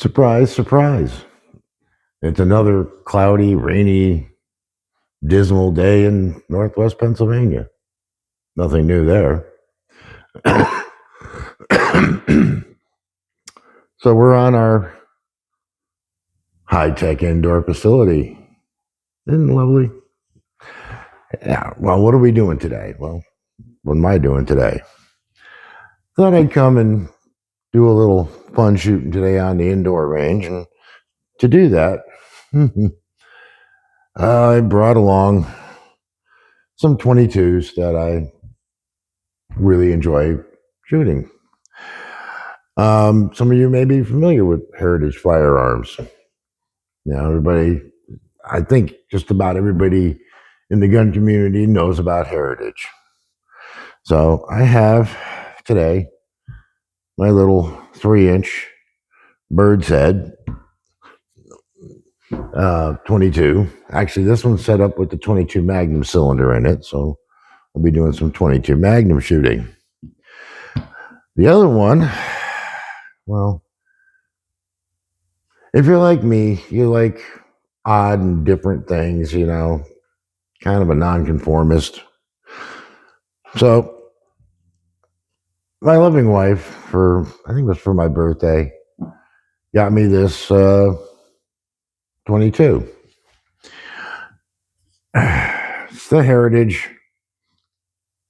Surprise, surprise. It's another cloudy, rainy, dismal day in northwest Pennsylvania. Nothing new there. So we're on our high-tech indoor facility. Isn't it lovely? Yeah. Well, what are we doing today? Well, what am I doing today? Thought I'd come and do a little fun shooting today on the indoor range. And to do that, I brought along some 22s that I really enjoy shooting. Some of you may be familiar with Heritage Firearms. Now, everybody, I think just about everybody in the gun community knows about Heritage. So I have today my little 3-inch bird's head 22. Actually, this one's set up with the 22 Magnum cylinder in it, so I'll be doing some 22 Magnum shooting. The other one, well, if you're like me, you like odd and different things, kind of a nonconformist. So my loving wife, I think it was for my birthday, got me this 22. It's the Heritage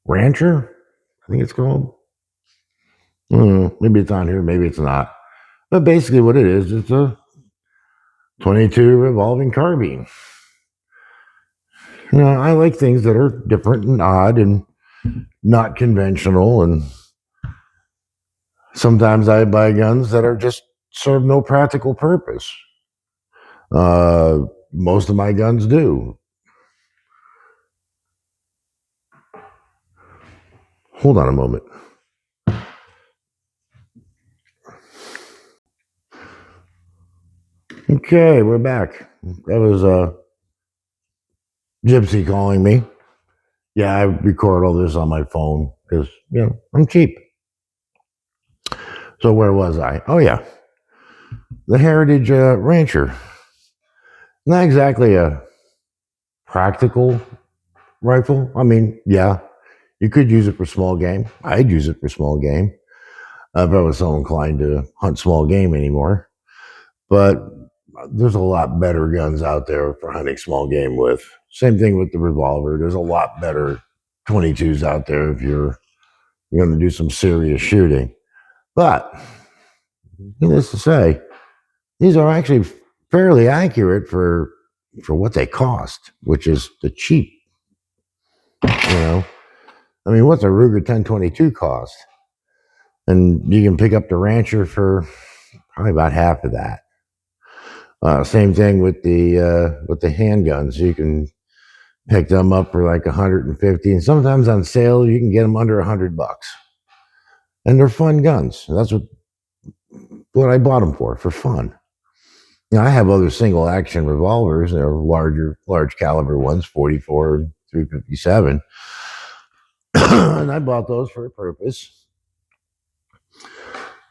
Rancher, I think it's called. Maybe it's on here, maybe it's not. But basically what it is, it's a 22 revolving carbine. I like things that are different and odd and not conventional, and sometimes I buy guns that are just serve no practical purpose. Most of my guns do. Hold on a moment. Okay, we're back. That was Gypsy calling me. Yeah, I record all this on my phone because, I'm cheap. So where was I? Oh, yeah. The Heritage Rancher. Not exactly a practical rifle. I mean, yeah, you could use it for small game. I'd use it for small game if I was so inclined to hunt small game anymore. But there's a lot better guns out there for hunting small game with. Same thing with the revolver. There's a lot better 22s out there if you're going to do some serious shooting. But needless to say, these are actually fairly accurate for what they cost, which is the cheap. I mean, what's a Ruger 1022 cost? And you can pick up the Rancher for probably about half of that. Same thing with the handguns. You can pick them up for like 150, and sometimes on sale you can get them under $100. And they're fun guns. That's what I bought them for fun. I have other single action revolvers. They're large caliber ones, 44 and 357. And I bought those for a purpose.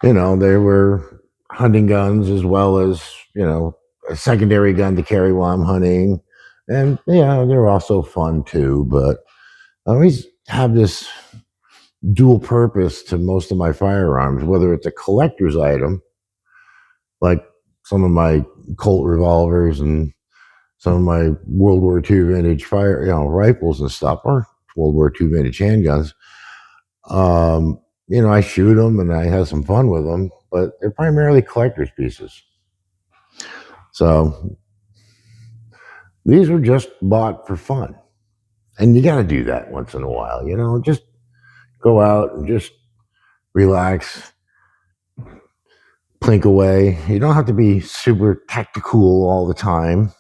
They were hunting guns as well as, a secondary gun to carry while I'm hunting. And yeah, they're also fun too, but I always have this dual purpose to most of my firearms, whether it's a collector's item, like some of my Colt revolvers and some of my World War II vintage rifles and stuff, or World War II vintage handguns. I shoot them and I have some fun with them, but they're primarily collector's pieces. So these were just bought for fun. And you got to do that once in a while, just go out and just relax, plink away. You don't have to be super tactical all the time.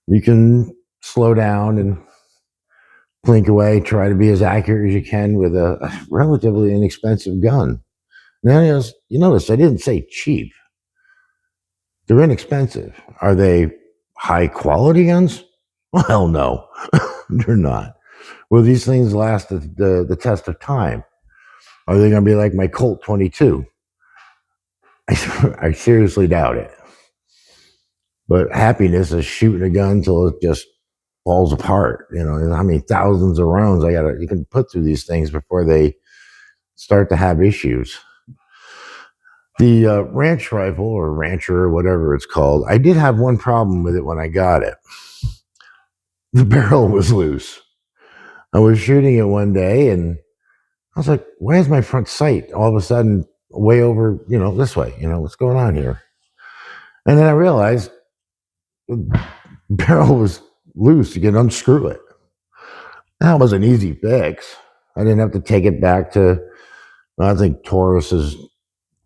You can slow down and plink away, try to be as accurate as you can with a relatively inexpensive gun. Now, you notice I didn't say cheap. They're inexpensive. Are they high quality guns? Well, no, they're not. Will these things last the test of time? Are they going to be like my Colt 22? I seriously doubt it. But happiness is shooting a gun till it just falls apart. You know how many thousands of rounds you can put through these things before they start to have issues. The ranch rifle or rancher or whatever it's called, I did have one problem with it when I got it. The barrel was loose. I was shooting it one day and I was like, why is my front sight all of a sudden way over, this way? What's going on here? And then I realized the barrel was loose. You can unscrew it. That was an easy fix. I didn't have to take it back to, I think Taurus has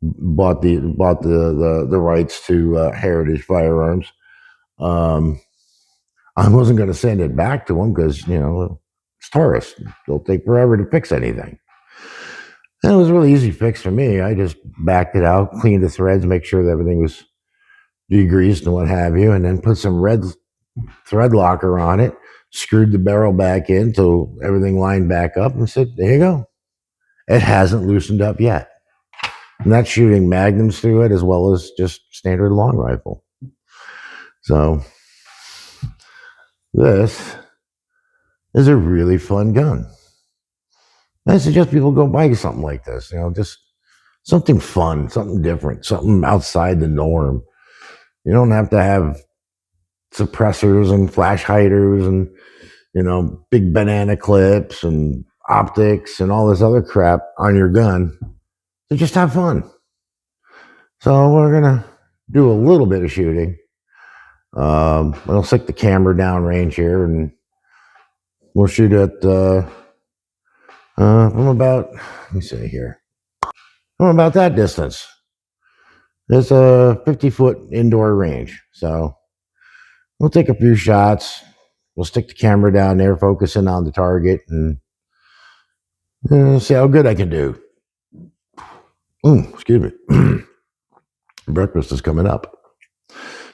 bought the rights to Heritage Firearms. I wasn't going to send it back to them because, it's Taurus. It'll take forever to fix anything. And it was a really easy fix for me. I just backed it out, cleaned the threads, make sure that everything was degreased and what have you, and then put some red thread locker on it, screwed the barrel back in till everything lined back up, and said, there you go. It hasn't loosened up yet. I'm not shooting magnums through it as well as just standard long rifle. So this is a really fun gun. I suggest people go buy something like this, just something fun, something different, something outside the norm. You don't have to have suppressors and flash hiders and, big banana clips and optics and all this other crap on your gun. So just have fun. So we're going to do a little bit of shooting. I'll stick the camera down range here and we'll shoot at, from about, let me see here. From about that distance. It's a 50-foot indoor range. So we'll take a few shots. We'll stick the camera down there, focusing on the target, and see how good I can do. Excuse me. Breakfast is coming up.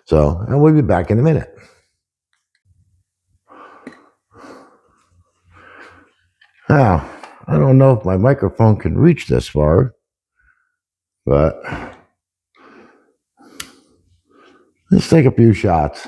So, and we'll be back in a minute. Now, I don't know if my microphone can reach this far, but let's take a few shots.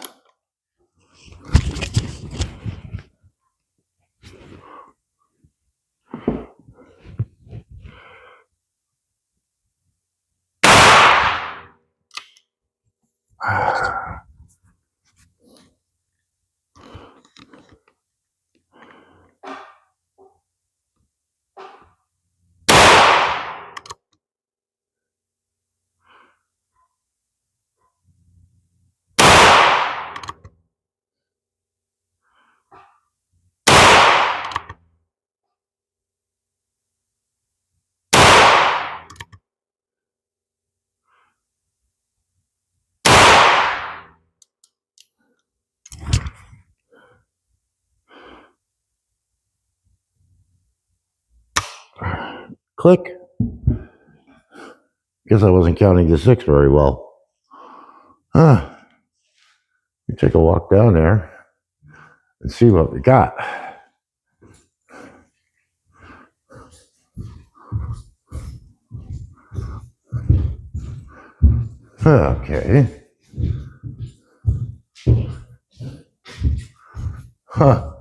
Click. Guess I wasn't counting the six very well. You take a walk down there and see what we got. Okay. Huh.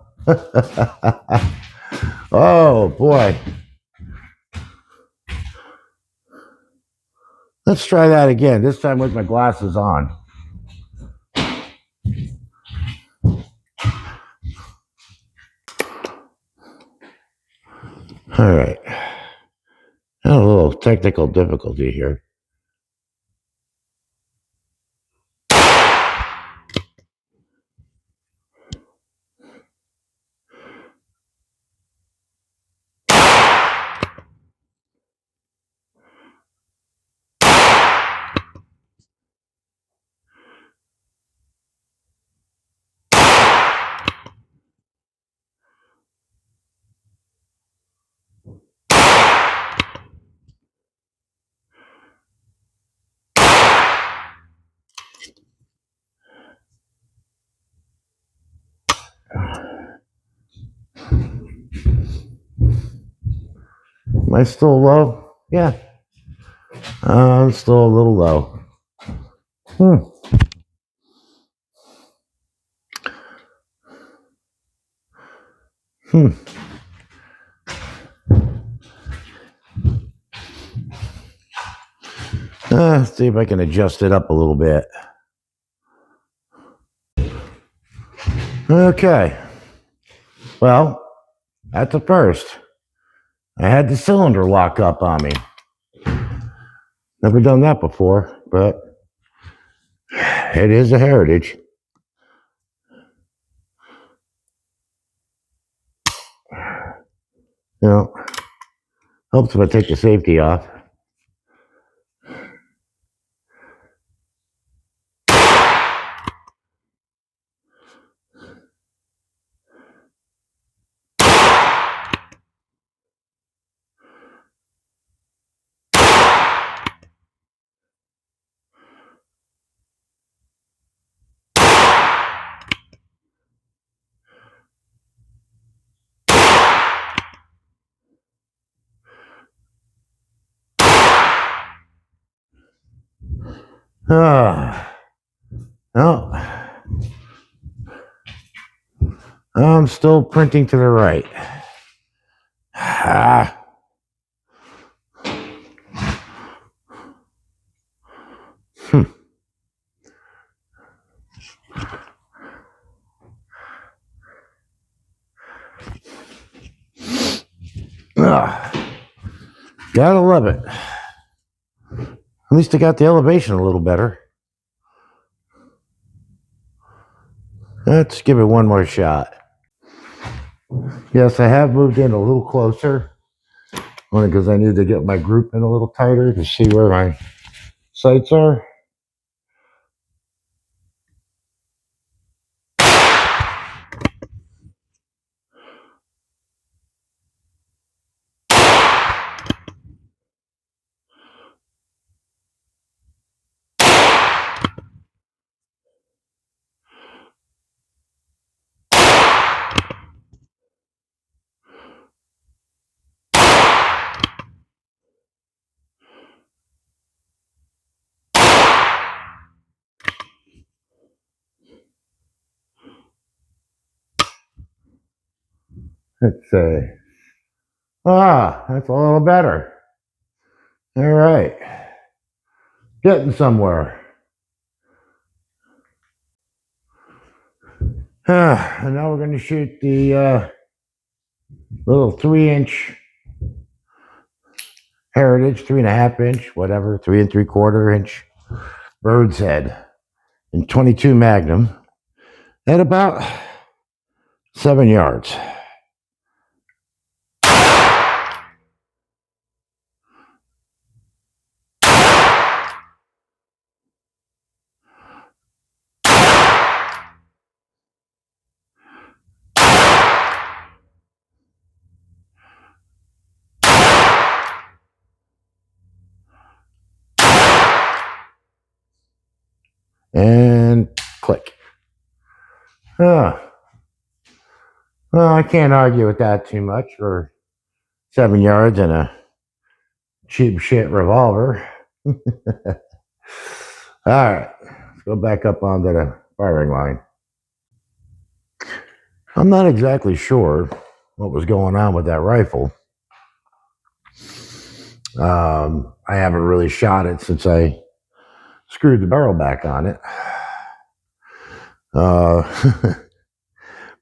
Oh boy. Let's try that again, this time with my glasses on. All right. A little technical difficulty here. Am I still low? Yeah. Still a little low. Let's see if I can adjust it up a little bit. Okay. Well, that's a first. I had the cylinder lock up on me. Never done that before, but it is a heritage. You know, helps if I take the safety off. No, I'm still printing to the right. Gotta love it. At least I got the elevation a little better. Let's give it one more shot. Yes, I have moved in a little closer, only because I need to get my group in a little tighter to see where my sights are. Let's see. That's a little better. All right. Getting somewhere. And now we're going to shoot the little 3-inch heritage, 3.5-inch, whatever, 3 3/4 inch bird's head in 22 Magnum at about 7 yards. And click. Well, I can't argue with that too much for 7 yards and a cheap shit revolver. All right, let's go back up onto the firing line. I'm not exactly sure what was going on with that rifle. I haven't really shot it since I screwed the barrel back on it.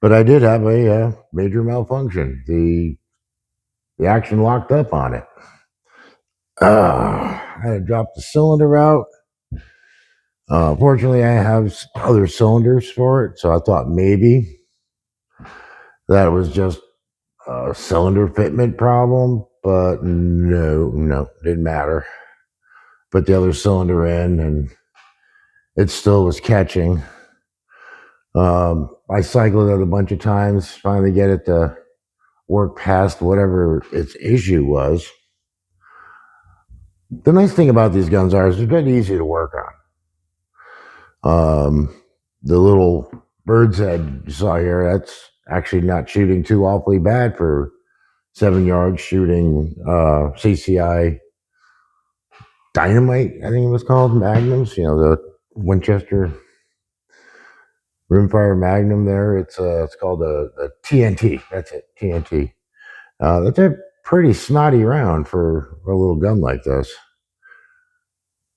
But I did have a major malfunction. The action locked up on it. I had to drop the cylinder out. Fortunately, I have other cylinders for it, so I thought maybe that was just a cylinder fitment problem, but no, didn't matter. Put the other cylinder in, and it still was catching. I cycled it a bunch of times, finally get it to work past whatever its issue was. The nice thing about these guns is they're very easy to work on. The little bird's head you saw here, that's actually not shooting too awfully bad for 7 yards shooting CCI Dynamite, I think it was called, Magnums, the Winchester rimfire Magnum there. It's called a TNT. That's it, TNT. That's a pretty snotty round for a little gun like this.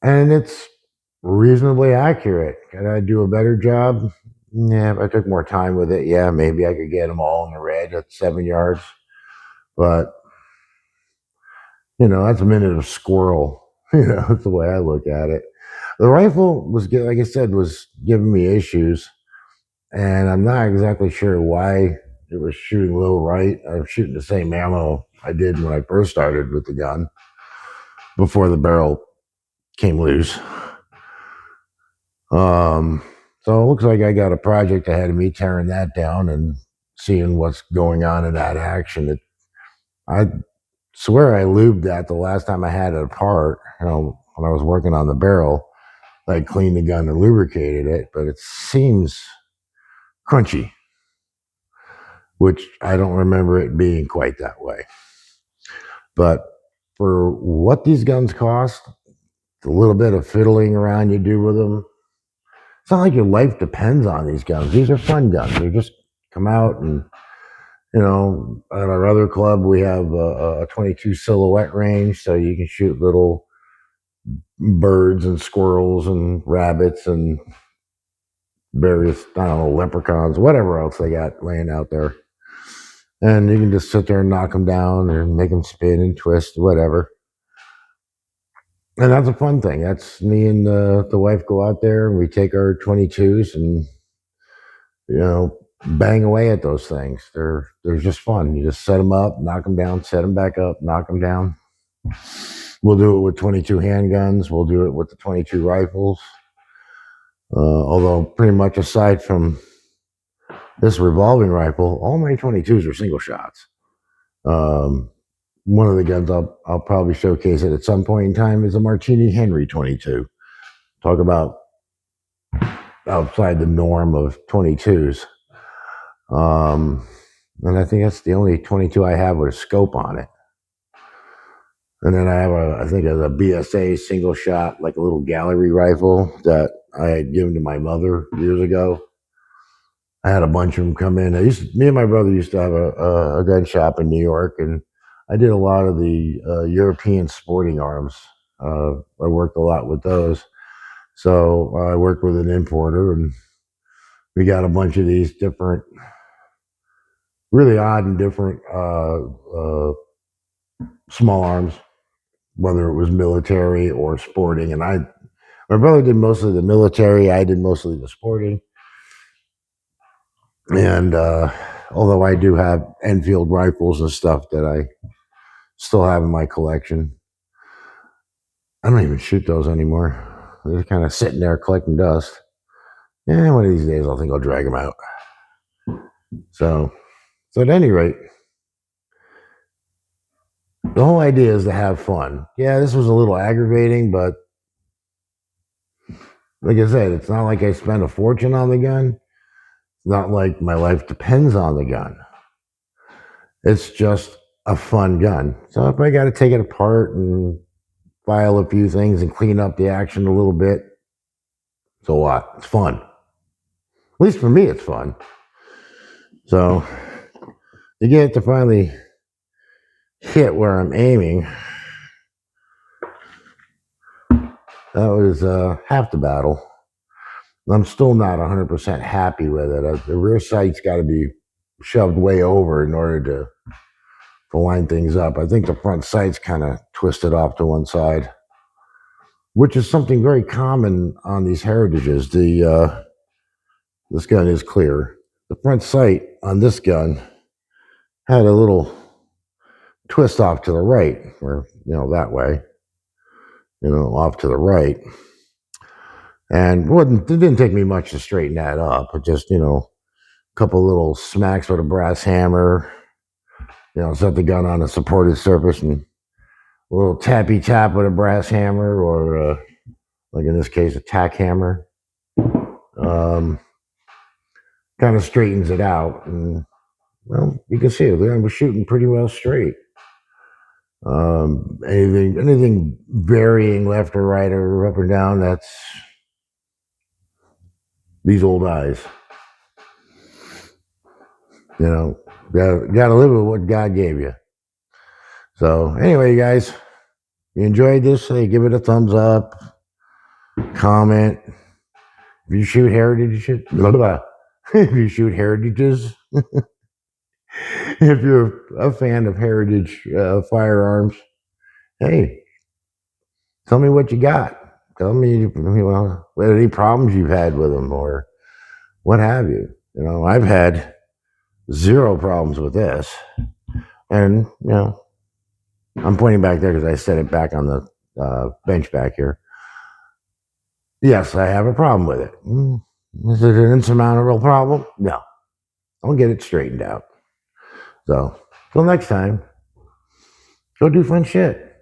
And it's reasonably accurate. Can I do a better job? Yeah, if I took more time with it, yeah, maybe I could get them all in the red at 7 yards. But, that's a minute of squirrel. That's the way I look at it. The rifle was, like I said, was giving me issues. And I'm not exactly sure why it was shooting low right. I was shooting the same ammo I did when I first started with the gun before the barrel came loose. So it looks like I got a project ahead of me tearing that down and seeing what's going on in that action. I swear I lubed that the last time I had it apart, when I was working on the barrel. I cleaned the gun and lubricated it, but it seems crunchy, which I don't remember it being quite that way. But for what these guns cost, the little bit of fiddling around you do with them, it's not like your life depends on these guns. These are fun guns. They just come out and, at our other club, we have a 22 silhouette range, so you can shoot little birds and squirrels and rabbits and various, I don't know, leprechauns, whatever else they got laying out there. And you can just sit there and knock them down or make them spin and twist, whatever. And that's a fun thing. That's me and the wife go out there and we take our 22s and, bang away at those things. They're just fun. You just set them up, knock them down, set them back up, knock them down. We'll do it with 22 handguns. We'll do it with the 22 rifles. Although pretty much aside from this revolving rifle, all my 22s are single shots. One of the guns I'll probably showcase it at some point in time is a Martini Henry 22. Talk about outside the norm of 22s. And I think that's the only 22 I have with a scope on it. And then I have I think a BSA single shot, like a little gallery rifle that I had given to my mother years ago. I had a bunch of them come in. Me and my brother used to have a gun shop in New York, and I did a lot of the European sporting arms. I worked a lot with those. So I worked with an importer, and we got a bunch of these different, really odd and different small arms, whether it was military or sporting. And my brother did mostly the military. I did mostly the sporting. And although I do have Enfield rifles and stuff that I still have in my collection, I don't even shoot those anymore. They're kind of sitting there collecting dust. Yeah, one of these days I think I'll drag them out. So at any rate, the whole idea is to have fun. Yeah, this was a little aggravating, but like I said, it's not like I spent a fortune on the gun. It's not like my life depends on the gun. It's just a fun gun. So if I got to take it apart and file a few things and clean up the action a little bit, so what? It's fun. At least for me, it's fun. So to get to finally hit where I'm aiming, that was half the battle. I'm still not 100% happy with it. The rear sight's got to be shoved way over in order to line things up. I think the front sight's kind of twisted off to one side, which is something very common on these heritages. This gun is clear. The front sight on this gun had a little twist off to the right, or that way, off to the right. And it didn't take me much to straighten that up. It just, a couple little smacks with a brass hammer, set the gun on a supported surface and a little tappy tap with a brass hammer, or like in this case, a tack hammer. Kind of straightens it out. And, well, you can see it. I was shooting pretty well straight. Anything varying left or right or up or down, that's these old eyes. You know, gotta live with what God gave you. So anyway, guys, if you enjoyed this, hey, give it a thumbs up, comment. If you shoot heritages, blah, blah, if you shoot heritages, if you're a fan of heritage firearms, hey, tell me what you got. Tell me, any problems you've had with them or what have you. You know, I've had zero problems with this. And, I'm pointing back there because I set it back on the bench back here. Yes, I have a problem with it. Is it an insurmountable problem? No. I'll get it straightened out. So, till next time, go do fun shit.